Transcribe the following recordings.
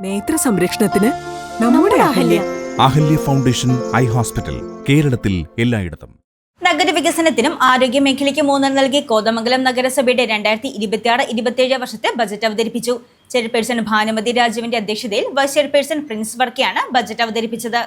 നേത്ര സംരക്ഷണത്തിന് നമ്മുടെ Ahalya. Ahalya foundation eye hospital, കേരളത്തിൽ എല്ലായിടത്തും. നഗരവികസനത്തിനും ആരോഗ്യ മേഖലയ്ക്ക് ഊന്നൽ നൽകി കോതമംഗലം നഗരസഭയുടെ 2026-27 വർഷത്തെ ബജറ്റ് അവതരിപ്പിച്ചു. ചെയർപേഴ്സൺ ഭാനുമതി രാജുവിന്റെ അധ്യക്ഷതയിൽ വൈസ് ചെയർപേഴ്സൺ പ്രിൻസ് വർക്കിയാണ് ബജറ്റ് അവതരിപ്പിച്ചത്.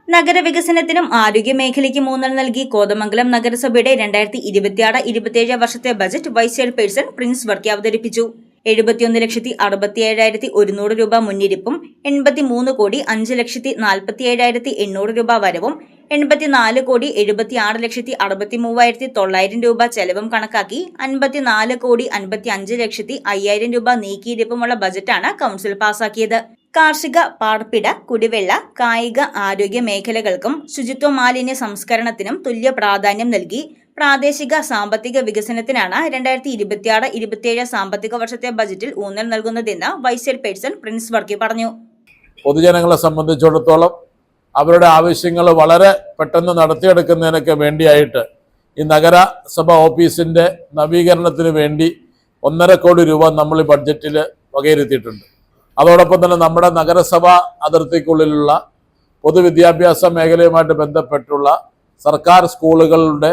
നഗരവികസനത്തിനും ആരോഗ്യ മേഖലയ്ക്ക് ഊന്നൽ നൽകി കോതമംഗലം നഗരസഭയുടെ 2026-27 വർഷത്തെ budget vice chairperson Prince Varkey അവതരിപ്പിച്ചു. 71,67,100 രൂപ മുന്നിരിപ്പും 83,05,47,800 രൂപ വരവും 84,76,63,900 രൂപ ചെലവും കണക്കാക്കി 54,55,05,000 രൂപ നീക്കിയിരിപ്പുമുള്ള ബജറ്റാണ് കൗൺസിൽ പാസാക്കിയത്. കാർഷിക, പാർപ്പിട, കുടിവെള്ള, കായിക, ആരോഗ്യ മേഖലകൾക്കും ശുചിത്വ മാലിന്യ സംസ്കരണത്തിനും തുല്യ പ്രാധാന്യം നൽകി പ്രാദേശിക സാമ്പത്തിക വികസനത്തിനാണ് 2026-27 സാമ്പത്തിക വർഷത്തെ ബജറ്റിൽ ഊന്നൽ നൽകുന്നതെന്ന് വൈസ് ചെയർപേഴ്സൺ പ്രിൻസ് വർക്കി പറഞ്ഞു. പൊതുജനങ്ങളെ സംബന്ധിച്ചിടത്തോളം അവരുടെ ആവശ്യങ്ങൾ വളരെ പെട്ടെന്ന് നടത്തിയെടുക്കുന്നതിനൊക്കെ വേണ്ടിയായിട്ട് ഈ നഗരസഭ ഓഫീസിൻ്റെ നവീകരണത്തിന് വേണ്ടി 1.5 കോടി രൂപ നമ്മൾ ഈ ബഡ്ജറ്റിൽ വകയിരുത്തിയിട്ടുണ്ട്. അതോടൊപ്പം തന്നെ നമ്മുടെ നഗരസഭ അതിർത്തിക്കുള്ളിലുള്ള പൊതുവിദ്യാഭ്യാസ മേഖലയുമായിട്ട് ബന്ധപ്പെട്ടുള്ള സർക്കാർ സ്കൂളുകളുടെ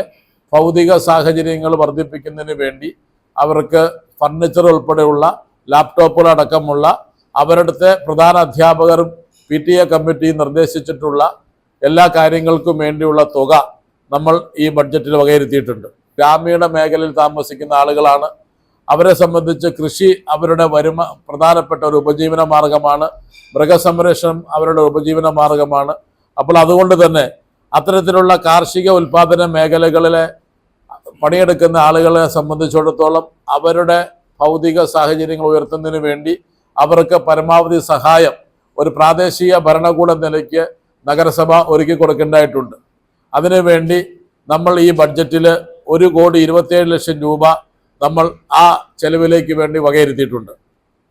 ഭൗതിക സാഹചര്യങ്ങൾ വർദ്ധിപ്പിക്കുന്നതിന് വേണ്ടി അവർക്ക് ഫർണിച്ചർ ഉൾപ്പെടെയുള്ള ലാപ്ടോപ്പുകൾ അടക്കമുള്ള അവരുടെ പ്രധാന അധ്യാപകരും PTA കമ്മിറ്റി നിർദ്ദേശിച്ചിട്ടുള്ള എല്ലാ കാര്യങ്ങൾക്കും വേണ്ടിയുള്ള തുക നമ്മൾ ഈ ബഡ്ജറ്റിൽ വകയിരുത്തിയിട്ടുണ്ട്. ഗ്രാമീണ മേഖലയിൽ താമസിക്കുന്ന ആളുകളാണ്. അവരെ സംബന്ധിച്ച് കൃഷി അവരുടെ പ്രധാനപ്പെട്ട ഒരു ഉപജീവന മാർഗമാണ്. മൃഗസംരക്ഷണം അവരുടെ ഉപജീവന മാർഗമാണ്. അപ്പോൾ അതുകൊണ്ട് തന്നെ അത്തരത്തിലുള്ള കാർഷിക ഉൽപാദന മേഖലകളിലെ പണിയെടുക്കുന്ന ആളുകളെ സംബന്ധിച്ചിടത്തോളം അവരുടെ ഭൗതിക സാഹചര്യങ്ങൾ ഉയർത്തുന്നതിന് വേണ്ടി അവർക്ക് പരമാവധി സഹായം ഒരു പ്രാദേശിക ഭരണകൂട നിലയ്ക്ക് നഗരസഭ ഒരുക്കി കൊടുക്കേണ്ടതായിട്ടുണ്ട്. അതിനുവേണ്ടി നമ്മൾ ഈ ബഡ്ജറ്റിൽ 1,27,00,000 രൂപ നമ്മൾ ആ ചെലവിലേക്ക് വേണ്ടി വകയിരുത്തിയിട്ടുണ്ട്.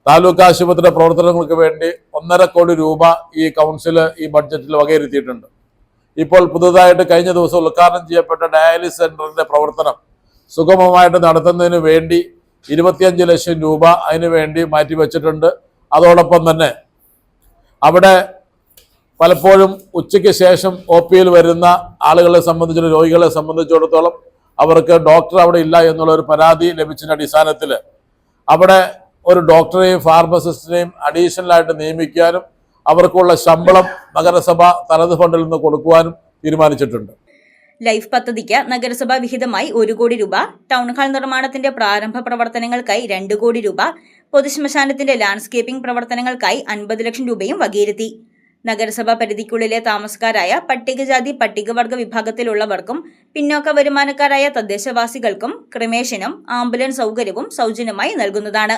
താലൂക്ക് ആശുപത്രിയുടെ പ്രവർത്തനങ്ങൾക്ക് വേണ്ടി 1.5 കോടി രൂപ ഈ കൗൺസിൽ ഈ ബഡ്ജറ്റിൽ വകയിരുത്തിയിട്ടുണ്ട്. ഇപ്പോൾ പുതുതായിട്ട് കഴിഞ്ഞ ദിവസം ഉദ്ഘാടനം ചെയ്യപ്പെട്ട ഡയാലിസിസ് സെന്ററിന്റെ പ്രവർത്തനം സുഗമമായിട്ട് നടത്തുന്നതിന് വേണ്ടി 25 ലക്ഷം രൂപ അതിനു വേണ്ടി മാറ്റിവെച്ചിട്ടുണ്ട്. അതോടൊപ്പം തന്നെ അവിടെ പലപ്പോഴും ഉച്ചയ്ക്ക് ശേഷം OPയിൽ വരുന്ന ആളുകളെ സംബന്ധിച്ചുള്ള രോഗികളെ സംബന്ധിച്ചിടത്തോളം അവർക്ക് ഡോക്ടർ അവിടെ ഇല്ല എന്നുള്ള ഒരു പരാതി ലഭിച്ചതിൻ്റെ അടിസ്ഥാനത്തിൽ അവിടെ ഒരു ഡോക്ടറെയും ഫാർമസിസ്റ്റിനെയും അഡീഷണലായിട്ട് നിയമിക്കാനും അവർക്കുള്ള ശമ്പളം നഗരസഭ തനത് ഫണ്ടിൽ നിന്ന് കൊടുക്കുവാനും തീരുമാനിച്ചിട്ടുണ്ട്. ലൈഫ് പദ്ധതിക്ക് നഗരസഭാ വിഹിതമായി 1 കോടി രൂപ, ടൗൺ ഹാൾ നിർമ്മാണത്തിന്റെ പ്രാരംഭ പ്രവർത്തനങ്ങൾക്കായി 2 കോടി രൂപ, പൊതുശ്മശാനത്തിന്റെ ലാൻഡ്സ്കേപ്പിംഗ് പ്രവർത്തനങ്ങൾക്കായി 50 ലക്ഷം രൂപയും വകയിരുത്തി. നഗരസഭാ പരിധിക്കുള്ളിലെ താമസക്കാരായ പട്ടികജാതി പട്ടികവർഗ വിഭാഗത്തിലുള്ളവർക്കും പിന്നോക്ക വരുമാനക്കാരായ തദ്ദേശവാസികൾക്കും ക്രിമേഷനും ആംബുലൻസ് സൗകര്യവും സൗജന്യമായി നൽകുന്നതാണ്.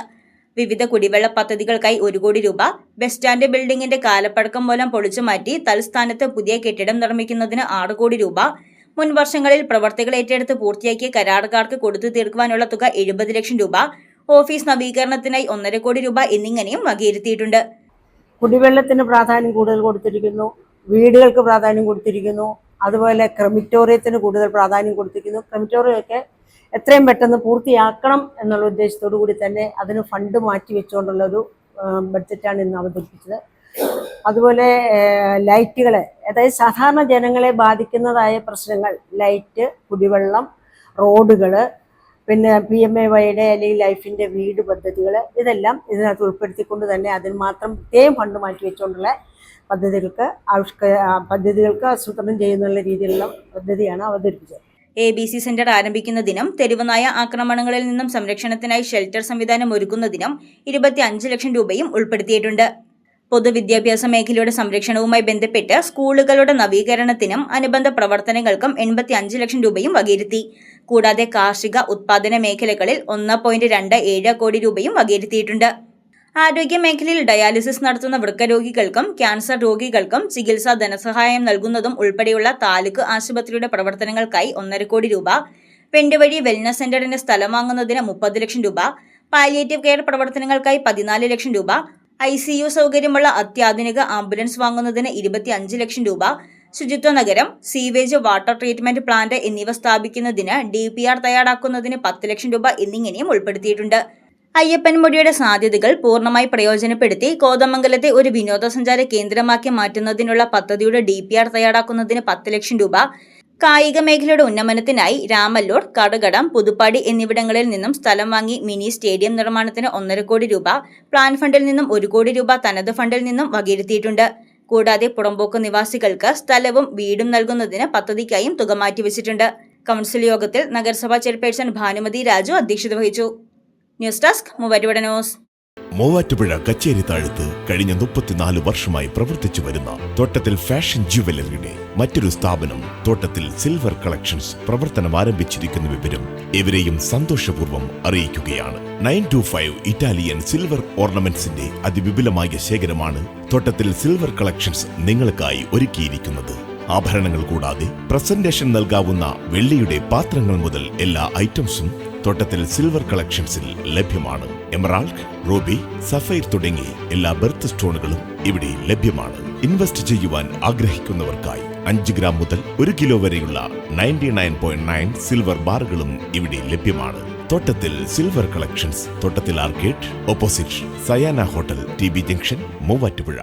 വിവിധ കുടിവെള്ള പദ്ധതികൾക്കായി 1 കോടി രൂപ, ബസ് സ്റ്റാൻഡ് ബിൽഡിംഗിന്റെ കാലപ്പഴക്കം മൂലം പൊളിച്ചു മാറ്റി തൽസ്ഥാനത്ത് പുതിയ കെട്ടിടം നിർമ്മിക്കുന്നതിന് 6 കോടി രൂപ, മുൻ വർഷങ്ങളിൽ പ്രവർത്തികൾ ഏറ്റെടുത്ത് പൂർത്തിയാക്കിയ കരാറുകാർക്ക് കൊടുത്തു തീർക്കുവാനുള്ള തുക 70 ലക്ഷം രൂപ, ഓഫീസ് നവീകരണത്തിനായി 1.5 കോടി രൂപ എന്നിങ്ങനെയും വകയിരുത്തിയിട്ടുണ്ട്. കുടിവെള്ളത്തിന് പ്രാധാന്യം കൂടുതൽ കൊടുത്തിരിക്കുന്നു, വീടുകൾക്ക് പ്രാധാന്യം കൊടുത്തിരിക്കുന്നു, അതുപോലെ ക്രെമിറ്റോറിയത്തിന് കൂടുതൽ പ്രാധാന്യം കൊടുത്തിരിക്കുന്നു. ക്രെമിറ്റോറിയമൊക്കെ എത്രയും പെട്ടെന്ന് പൂർത്തിയാക്കണം എന്നുള്ള ഉദ്ദേശത്തോടു കൂടി തന്നെ അതിന് ഫണ്ട് മാറ്റി വെച്ചുകൊണ്ടുള്ളൊരു ബഡ്ജറ്റാണ് ഇന്ന് അവതരിപ്പിച്ചത്. അതുപോലെ ലൈറ്റുകൾ, അതായത് സാധാരണ ജനങ്ങളെ ബാധിക്കുന്നതായ പ്രശ്നങ്ങൾ, ലൈറ്റ്, കുടിവെള്ളം, റോഡുകൾ, പിന്നെ PMAYയുടെ അല്ലെങ്കിൽ ലൈഫിൻ്റെ വീട് പദ്ധതികൾ, ഇതെല്ലാം ഇതിനകത്ത് ഉൾപ്പെടുത്തിക്കൊണ്ട് തന്നെ അതിന് മാത്രം പ്രത്യേകം ഫണ്ട് മാറ്റി വെച്ചുകൊണ്ടുള്ള പദ്ധതികൾക്ക് ആസൂത്രണം ചെയ്യുന്നുള്ള രീതിയിലുള്ള പദ്ധതിയാണ് അവതരിപ്പിച്ചത്. ABC സെന്റർ ആരംഭിക്കുന്നതിനും തെരുവുനായ ആക്രമണങ്ങളിൽ നിന്നും സംരക്ഷണത്തിനായി ഷെൽട്ടർ സംവിധാനം ഒരുക്കുന്നതിനും 25 ലക്ഷം രൂപയും ഉൾപ്പെടുത്തിയിട്ടുണ്ട്. പൊതുവിദ്യാഭ്യാസ മേഖലയുടെ സംരക്ഷണവുമായി ബന്ധപ്പെട്ട് സ്കൂളുകളുടെ നവീകരണത്തിനും അനുബന്ധ പ്രവർത്തനങ്ങൾക്കും 85 ലക്ഷം രൂപയും വകയിരുത്തി. കൂടാതെ കാർഷിക ഉത്പാദന മേഖലകളിൽ 1.27 കോടി രൂപയും വകയിരുത്തിയിട്ടുണ്ട്. ആരോഗ്യ മേഖലയിൽ ഡയാലിസിസ് നടത്തുന്ന വൃക്കരോഗികൾക്കും ക്യാൻസർ രോഗികൾക്കും ചികിത്സാ ധനസഹായം നൽകുന്നതും ഉൾപ്പെടെയുള്ള താലൂക്ക് ആശുപത്രിയുടെ പ്രവർത്തനങ്ങൾക്കായി 1.5 കോടി രൂപ, വെണ്ടുവഴി വെൽനസ് സെന്ററിന്റെ സ്ഥലം വാങ്ങുന്നതിന് 30 ലക്ഷം രൂപ, പാലിയേറ്റീവ് കെയർ പ്രവർത്തനങ്ങൾക്കായി 14 ലക്ഷം രൂപ, ICU സൗകര്യമുള്ള അത്യാധുനിക ആംബുലൻസ് വാങ്ങുന്നതിന് 25 ലക്ഷം രൂപ, ശുചിത്വ നഗരം, സീവേജ് വാട്ടർ ട്രീറ്റ്മെന്റ് പ്ലാന്റ് എന്നിവ സ്ഥാപിക്കുന്നതിന് DPR തയ്യാറാക്കുന്നതിന് 10 ലക്ഷം രൂപ എന്നിങ്ങനെയും ഉൾപ്പെടുത്തിയിട്ടുണ്ട്. അയ്യപ്പൻമുടിയുടെ സാധ്യതകൾ പൂർണ്ണമായി പ്രയോജനപ്പെടുത്തി കോതമംഗലത്തെ ഒരു വിനോദസഞ്ചാര കേന്ദ്രമാക്കി മാറ്റുന്നതിനുള്ള പദ്ധതിയുടെ DPR തയ്യാറാക്കുന്നതിന് 10 ലക്ഷം രൂപ, കായിക മേഖലയുടെ ഉന്നമനത്തിനായി രാമല്ലൂർ, കടകടം, പുതുപ്പാടി എന്നിവിടങ്ങളിൽ നിന്നും സ്ഥലം വാങ്ങി മിനി സ്റ്റേഡിയം നിർമ്മാണത്തിന് 1.5 കോടി രൂപ, പ്ലാൻ ഫണ്ടിൽ നിന്നും 1 കോടി രൂപ തനത് ഫണ്ടിൽ നിന്നും വകയിരുത്തിയിട്ടുണ്ട്. കൂടാതെ പുറമ്പോക്ക് നിവാസികൾക്ക് സ്ഥലവും വീടും നൽകുന്നതിന് പദ്ധതിക്കായും തുക മാറ്റിവെച്ചിട്ടുണ്ട്. കൗൺസിൽ യോഗത്തിൽ നഗരസഭാ ചെയർപേഴ്സൺ ഭാനുമതി രാജു അധ്യക്ഷത വഹിച്ചു. News desk Muvattupuzha news. Muvattupuzha കച്ചേരി താഴത്ത് കഴിഞ്ഞ 34 വർഷമായി പ്രവർത്തിച്ചു വരുന്ന തോട്ടത്തിൽ ഫാഷൻ ജുവലറിയുടെ മറ്റൊരു സ്ഥാപനം തോട്ടത്തിൽ സിൽവർ കളക്ഷൻസ് പ്രവർത്തനം ആരംഭിച്ചിരിക്കുന്ന വിവരം ഇവരെയും സന്തോഷപൂർവ്വം അറിയിക്കുകയാണ്. 925 ഇറ്റാലിയൻ സിൽവർ ഓർണമെന്റ്സിന്റെ അതിവിപുലമായ ശേഖരമാണ് തോട്ടത്തിൽ സിൽവർ കളക്ഷൻസ് നിങ്ങൾക്കായി ഒരുക്കിയിരിക്കുന്നത്. ആഭരണങ്ങൾ കൂടാതെ പ്രസന്റേഷൻ നൽകാവുന്ന വെള്ളിയുടെ പാത്രങ്ങൾ മുതൽ എല്ലാ ഐറ്റംസും തോട്ടത്തിൽ സിൽവർ കളക്ഷൻസിൽ ലഭ്യമാണ്. എമറാൾഡ്, റൂബി, സഫൈർ തുടങ്ങി എല്ലാ ബെർത്ത് സ്റ്റോണുകളും ഇവിടെ ലഭ്യമാണ്. ഇൻവെസ്റ്റ് ചെയ്യുവാൻ ആഗ്രഹിക്കുന്നവർക്കായി 5 ഗ്രാം മുതൽ 1 കിലോ വരെയുള്ള 99.9 സിൽവർ ബാറുകളും ഇവിടെ ലഭ്യമാണ്. തോട്ടത്തിൽ സിൽവർ കളക്ഷൻസ്, തോട്ടത്തിൽ arcade, opposite Sayana hotel, TB junction, Muvattupuzha.